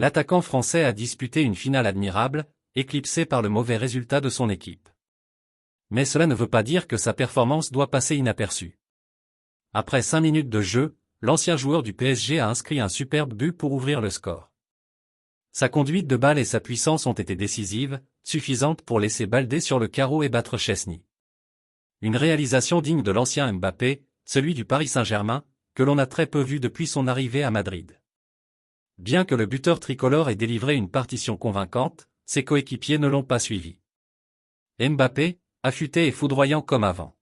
L'attaquant français a disputé une finale admirable, éclipsé par le mauvais résultat de son équipe. Mais cela ne veut pas dire que sa performance doit passer inaperçue. Après 5 minutes de jeu, l'ancien joueur du PSG a inscrit un superbe but pour ouvrir le score. Sa conduite de balle et sa puissance ont été décisives, suffisantes pour laisser Baldé sur le carreau et battre Chesney. Une réalisation digne de l'ancien Mbappé, celui du Paris Saint-Germain, que l'on a très peu vu depuis son arrivée à Madrid. Bien que le buteur tricolore ait délivré une partition convaincante, ses coéquipiers ne l'ont pas suivi. Mbappé, affûté et foudroyant comme avant.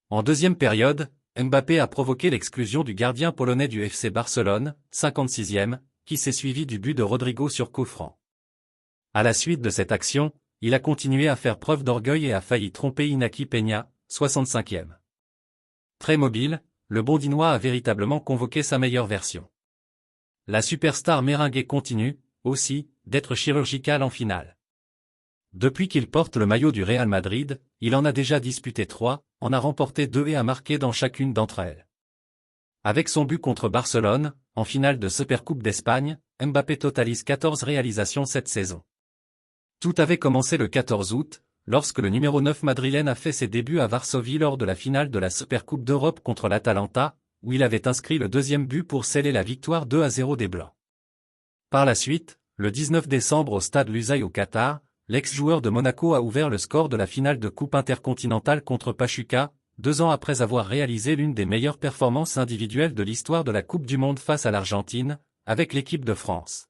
En deuxième période, Mbappé a provoqué l'exclusion du gardien polonais du FC Barcelone, 56e, qui s'est suivi du but de Rodrigo sur coup franc. À la suite de cette action, il a continué à faire preuve d'orgueil et a failli tromper Inaki Peña, 65e. Très mobile, le Bondinois a véritablement convoqué sa meilleure version. La superstar merengue continue, aussi, d'être chirurgicale en finale. Depuis qu'il porte le maillot du Real Madrid, il en a déjà disputé 3, en a remporté 2 et a marqué dans chacune d'entre elles. Avec son but contre Barcelone, en finale de Supercoupe d'Espagne, Mbappé totalise 14 réalisations cette saison. Tout avait commencé le 14 août, lorsque le numéro 9 madrilène a fait ses débuts à Varsovie lors de la finale de la Supercoupe d'Europe contre l'Atalanta, où il avait inscrit le deuxième but pour sceller la victoire 2-0 des Blancs. Par la suite, le 19 décembre au stade Lusail au Qatar, l'ex-joueur de Monaco a ouvert le score de la finale de Coupe intercontinentale contre Pachuca, 2 ans après avoir réalisé l'une des meilleures performances individuelles de l'histoire de la Coupe du Monde face à l'Argentine, avec l'équipe de France.